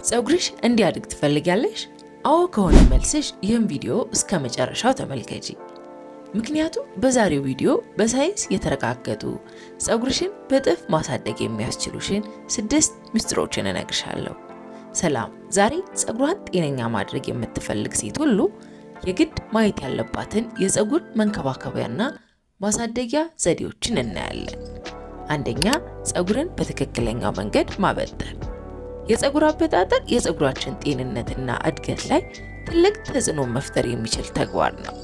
ፀጉርሽ እንዲያድግ ትፈልጊያለሽ? አዎ ከሆነ መልስሽ ይህን ቪዲዮ እስከ መጨረሻው ተመልከቺ። ምክንያቱም በዛሬው ቪዲዮ በሳይንስ የተረጋገጡ ፀጉርሽን በጥፍ ማሳደግ የሚያስችሉሽን 6 ሚስጥሮችን እነግርሻለሁ። ሰላም፣ ዛሬ ፀጉሯን ጤነኛ ማድረግ የምትፈልግ ሴት ሁሉ የግድ ማየት ያለባትን የፀጉር መንከባከቢያና ማሳደጊያ ዘዴዎችን እናያለን። አንደኛ፣ ፀጉርን በትክክለኛው መንገድ ማበጠር። የፀጉር አበጣጠር የፀጉራችን ጤንነትና እድገት ላይ ትልቅ ተጽዕኖ መፍጠር የሚችል ተግባር ነው።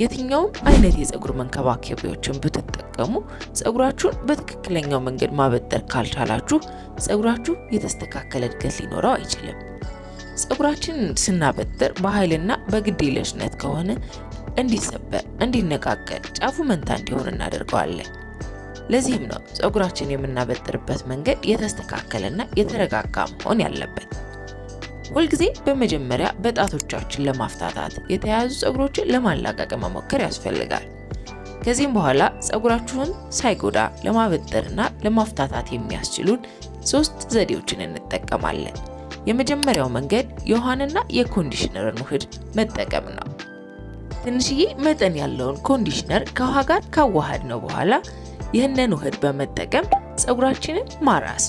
የትኛውም አይነት የፀጉር መንከባከቢያዎችን ብትጠቀሙ ፀጉራችሁን በትክክለኛው መንገድ ማበጠር ካልቻላችሁ ፀጉራችሁ የተስተካከለ እድገት ሊኖረው አይችልም። ፀጉራችንን ስናበጥር በኃይልና በግዴለሽነት ከሆነ እንዲሰበር፣ እንዲነቃቀል፣ ጫፉ መንታ እንዲሆን እናደርገዋለን። ለዚህም ነው ፀጉራችን የምናበጥርበት መንገድ የተስተካከለና የተረጋጋ መሆን ያለበት። ሁልጊዜ በመጀመሪያ በጣቶቻችን ለማፍታታት የተያያዙ ፀጉሮችን ለማላቀቅ መሞከር ያስፈልጋል። ከዚህም በኋላ ፀጉራችሁን ሳይጎዳ ለማበጠርና ለማፍታታት የሚያስችሉን 3 ዘዴዎችን እንጠቀማለን። የመጀመሪያው መንገድ የውሃንና የኮንዲሽነርን ውህድ መጠቀም ነው። ትንሽዬ መጠን ያለውን ኮንዲሽነር ከውሃ ጋር ካዋሃድ ነው በኋላ ይህንን ውህድ በመጠቀም ፀጉራችንን ማራስ።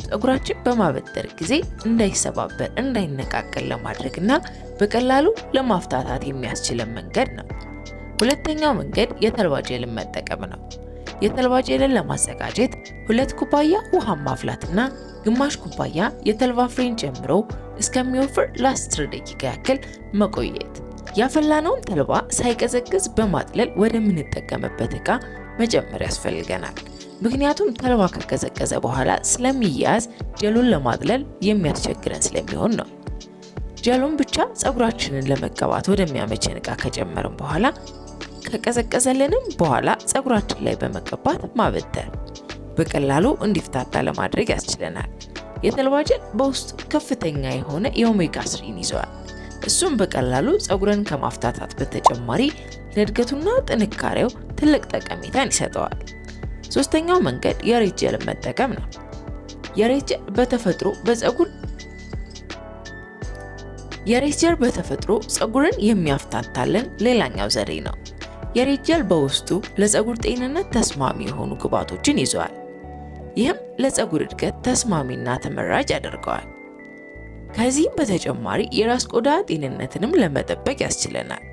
ፀጉራችን በማበጠር ጊዜ እንዳይሰባበር፣ እንዳይነቃቀል ለማድረግና በቀላሉ ለማፍታታት የሚያስችለን መንገድ ነው። ሁለተኛው መንገድ የተልባ ጄልን መጠቀም ነው። የተልባ ጄልን ለማዘጋጀት 2 ኩባያ ውሃ ማፍላትና ግማሽ ኩባያ የተልባ ፍሬን ጨምሮ እስከሚወፍር ለ10 ደቂቃ ያክል መቆየት። ያፈላነውን ተልባ ሳይቀዘቅዝ በማጥለል ወደምንጠቀምበት ዕቃ መጨመር ያስፈልገናል። ምክንያቱም ተልባ ከቀዘቀዘ በኋላ ስለሚያያዝ ጀሉን ለማጥለል የሚያስቸግረን ስለሚሆን ነው። ጀሉን ብቻ ፀጉራችንን ለመቀባት ወደሚያመቸን ዕቃ ከጨመርን በኋላ ከቀዘቀዘልንም በኋላ ፀጉራችን ላይ በመቀባት ማበጠር በቀላሉ እንዲፍታታ ለማድረግ ያስችለናል። የተልባ ጀል በውስጡ ከፍተኛ የሆነ የኦሜጋ 3 ይዘዋል። እሱም በቀላሉ ፀጉርን ከማፍታታት በተጨማሪ ለእድገቱና ጥንካሬው ትልቅ ጠቀሜታን ይሰጠዋል። ሶስተኛው መንገድ የሬት ጀልን መጠቀም ነው። የሬት ጀል በተፈጥሮ ፀጉርን የሚያፍታታልን ሌላኛው ዘዴ ነው። የሬት ጀል በውስጡ ለፀጉር ጤንነት ተስማሚ የሆኑ ግብዓቶችን ይዘዋል። ይህም ለፀጉር እድገት ተስማሚና ተመራጭ ያደርገዋል። ከዚህም በተጨማሪ የራስ ቆዳ ጤንነትንም ለመጠበቅ ያስችለናል።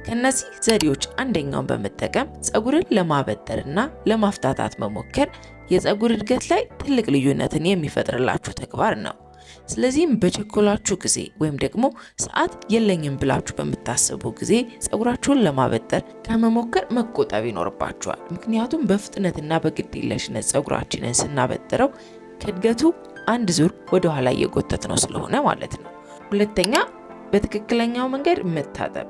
ከነዚህ ዘዴዎች አንደኛውን በመጠቀም ፀጉርን ለማበጠርና ለማፍታታት መሞከር የፀጉር እድገት ላይ ትልቅ ልዩነትን የሚፈጥርላችሁ ተግባር ነው። ስለዚህም በቸኮላችሁ ጊዜ ወይም ደግሞ ሰዓት የለኝም ብላችሁ በምታስቡ ጊዜ ፀጉራችሁን ለማበጠር ከመሞከር መቆጠብ ይኖርባችኋል። ምክንያቱም በፍጥነትና በግዴለሽነት ፀጉራችንን ስናበጥረው ከእድገቱ አንድ ዙር ወደ ኋላ እየጎተት ነው ስለሆነ ማለት ነው። ሁለተኛ፣ በትክክለኛው መንገድ መታጠብ።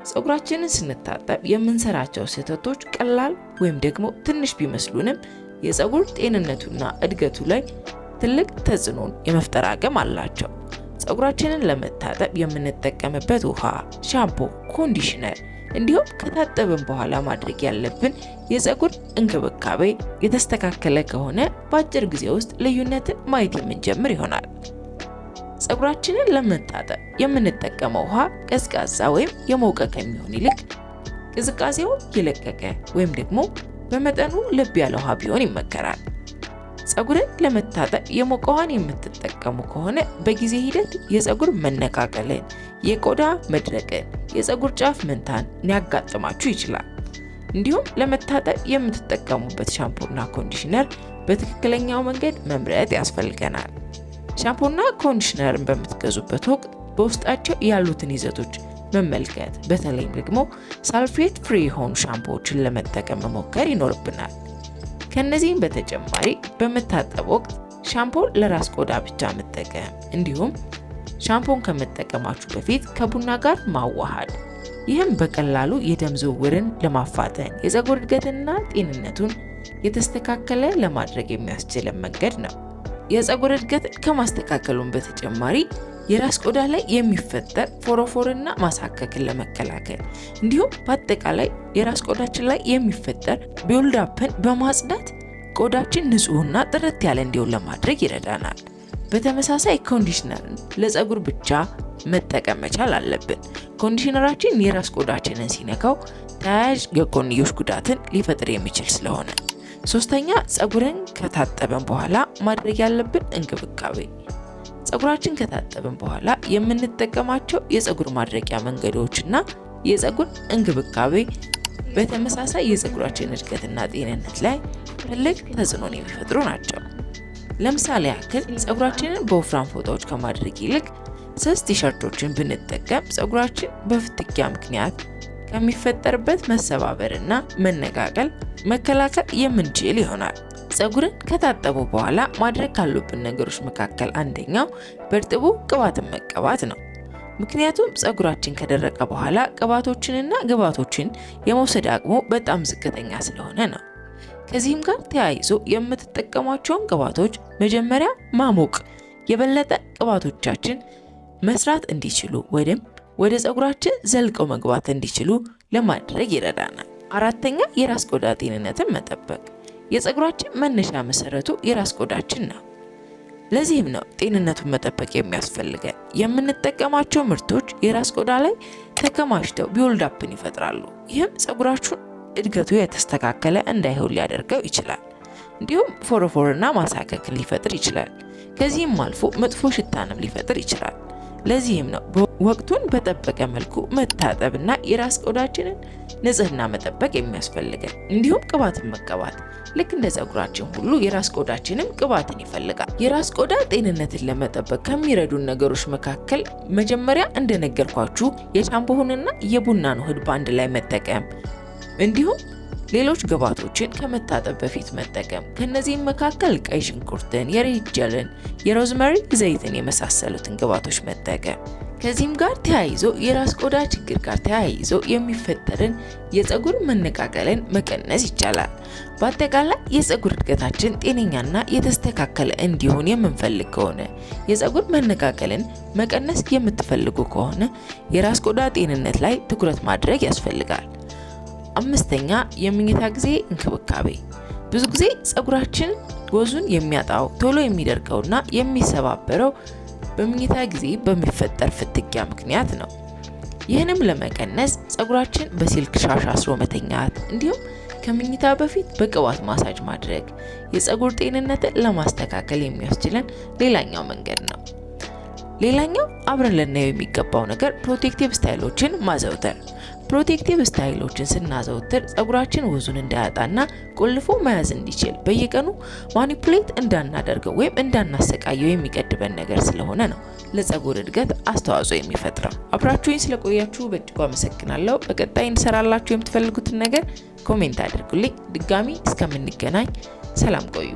ፀጉራችንን ስንታጠብ የምንሰራቸው ስህተቶች ቀላል ወይም ደግሞ ትንሽ ቢመስሉንም የፀጉር ጤንነቱና እድገቱ ላይ ትልቅ ተጽዕኖን የመፍጠር አቅም አላቸው። ፀጉራችንን ለመታጠብ የምንጠቀምበት ውሃ፣ ሻምፖ፣ ኮንዲሽነር እንዲሁም ከታጠብን በኋላ ማድረግ ያለብን የፀጉር እንክብካቤ የተስተካከለ ከሆነ በአጭር ጊዜ ውስጥ ልዩነትን ማየት የምንጀምር ይሆናል። ፀጉራችንን ለመታጠብ የምንጠቀመው ውሃ ቀዝቃዛ ወይም የሞቀ ከሚሆን ይልቅ ቅዝቃዜው የለቀቀ ወይም ደግሞ በመጠኑ ለብ ያለ ውሃ ቢሆን ይመከራል። ፀጉርን ለመታጠብ የሞቀ ውሃን የምትጠቀሙ ከሆነ በጊዜ ሂደት የፀጉር መነቃቀልን፣ የቆዳ መድረቅን፣ የፀጉር ጫፍ መንታን ሊያጋጥማችሁ ይችላል። እንዲሁም ለመታጠብ የምትጠቀሙበት ሻምፖና ኮንዲሽነር በትክክለኛው መንገድ መምረጥ ያስፈልገናል። ሻምፖና ኮንዲሽነርን በምትገዙበት ወቅት በውስጣቸው ያሉትን ይዘቶች መመልከት፣ በተለይም ደግሞ ሳልፌት ፍሪ የሆኑ ሻምፖዎችን ለመጠቀም መሞከር ይኖርብናል። ከነዚህም በተጨማሪ በመታጠብ ወቅት ሻምፖን ለራስ ቆዳ ብቻ መጠቀም፣ እንዲሁም ሻምፖን ከመጠቀማችሁ በፊት ከቡና ጋር ማዋሃድ። ይህም በቀላሉ የደም ዝውውርን ለማፋጠን የፀጉር እድገትና ጤንነቱን የተስተካከለ ለማድረግ የሚያስችለን መንገድ ነው። የፀጉር እድገትን ከማስተካከሉም በተጨማሪ የራስ ቆዳ ላይ የሚፈጠር ፎሮፎርና ማሳከክን ለመከላከል እንዲሁም በአጠቃላይ የራስ ቆዳችን ላይ የሚፈጠር ቢልድ አፕን በማጽዳት ቆዳችን ንጹህና ጥርት ያለ እንዲሆን ለማድረግ ይረዳናል። በተመሳሳይ ኮንዲሽነርን ለፀጉር ብቻ መጠቀም መቻል አለብን። ኮንዲሽነራችን የራስ ቆዳችንን ሲነካው ተያያዥ የጎንዮሽ ጉዳትን ሊፈጥር የሚችል ስለሆነ። ሶስተኛ ፀጉርን ከታጠበን በኋላ ማድረግ ያለብን እንክብካቤ። ፀጉራችን ከታጠበን በኋላ የምንጠቀማቸው የፀጉር ማድረቂያ መንገዶችና የፀጉር እንክብካቤ በተመሳሳይ የፀጉራችን እድገትና ጤንነት ላይ ትልቅ ተጽዕኖን የሚፈጥሩ ናቸው። ለምሳሌ ያክል ፀጉራችንን በወፍራም ፎጣዎች ከማድረግ ይልቅ ስስ ቲሸርቶችን ብንጠቀም ፀጉራችን በፍትጊያ ምክንያት ከሚፈጠርበት መሰባበርና መነቃቀል መከላከል የምንችል ይሆናል። ፀጉርን ከታጠቡ በኋላ ማድረግ ካሉብን ነገሮች መካከል አንደኛው በእርጥቡ ቅባትን መቀባት ነው። ምክንያቱም ፀጉራችን ከደረቀ በኋላ ቅባቶችንና ግብዓቶችን የመውሰድ አቅሙ በጣም ዝቅተኛ ስለሆነ ነው። ከዚህም ጋር ተያይዞ የምትጠቀሟቸውን ቅባቶች መጀመሪያ ማሞቅ የበለጠ ቅባቶቻችን መስራት እንዲችሉ ወይም ወደ ፀጉራችን ዘልቀው መግባት እንዲችሉ ለማድረግ ይረዳናል። አራተኛ የራስ ቆዳ ጤንነትን መጠበቅ። የፀጉራችን መነሻ መሰረቱ የራስ ቆዳችን ነው። ለዚህም ነው ጤንነቱን መጠበቅ የሚያስፈልገን። የምንጠቀማቸው ምርቶች የራስ ቆዳ ላይ ተከማችተው ቢውልዳፕን ይፈጥራሉ። ይህም ፀጉራችሁን እድገቱ የተስተካከለ እንዳይሆን ሊያደርገው ይችላል። እንዲሁም ፎረፎርና ማሳከክን ሊፈጥር ይችላል። ከዚህም አልፎ መጥፎ ሽታንም ሊፈጥር ይችላል። ለዚህም ነው ወቅቱን በጠበቀ መልኩ መታጠብና የራስ ቆዳችንን ንጽህና መጠበቅ የሚያስፈልገን። እንዲሁም ቅባትን መቀባት ልክ እንደ ፀጉራችን ሁሉ የራስ ቆዳችንም ቅባትን ይፈልጋል። የራስ ቆዳ ጤንነትን ለመጠበቅ ከሚረዱን ነገሮች መካከል መጀመሪያ እንደነገርኳችሁ የሻምፖውንና የቡናን ውህድ በአንድ ላይ መጠቀም እንዲሁም ሌሎች ግብዓቶችን ከመታጠብ በፊት መጠቀም። ከነዚህም መካከል ቀይ ሽንኩርትን፣ የሬት ጀልን፣ የሮዝመሪ ዘይትን የመሳሰሉትን ግብዓቶች መጠቀም። ከዚህም ጋር ተያይዞ የራስ ቆዳ ችግር ጋር ተያይዞ የሚፈጠርን የፀጉር መነቃቀልን መቀነስ ይቻላል። በአጠቃላይ የፀጉር እድገታችን ጤነኛና የተስተካከለ እንዲሆን የምንፈልግ ከሆነ የፀጉር መነቃቀልን መቀነስ የምትፈልጉ ከሆነ የራስ ቆዳ ጤንነት ላይ ትኩረት ማድረግ ያስፈልጋል። አምስተኛ የመኝታ ጊዜ እንክብካቤ። ብዙ ጊዜ ፀጉራችን ወዙን የሚያጣው ቶሎ የሚደርቀውና የሚሰባበረው በመኝታ ጊዜ በሚፈጠር ፍትጊያ ምክንያት ነው። ይህንም ለመቀነስ ፀጉራችን በሲልክ ሻሽ አስሮ መተኛት እንዲሁም ከመኝታ በፊት በቅባት ማሳጅ ማድረግ የፀጉር ጤንነትን ለማስተካከል የሚያስችለን ሌላኛው መንገድ ነው። ሌላኛው አብረን ልናየው የሚገባው ነገር ፕሮቴክቲቭ ስታይሎችን ማዘውተር። ፕሮቴክቲቭ ስታይሎችን ስናዘውትር ፀጉራችን ወዙን እንዳያጣና ቆልፎ መያዝ እንዲችል በየቀኑ ማኒፑሌት እንዳናደርገው ወይም እንዳናሰቃየው የሚገድበን ነገር ስለሆነ ነው ለፀጉር እድገት አስተዋጽኦ የሚፈጥረው። አብራችሁኝ ስለቆያችሁ በእጅጉ አመሰግናለሁ። በቀጣይ እንሰራላችሁ የምትፈልጉትን ነገር ኮሜንት አድርጉልኝ። ድጋሚ እስከምንገናኝ ሰላም ቆዩ።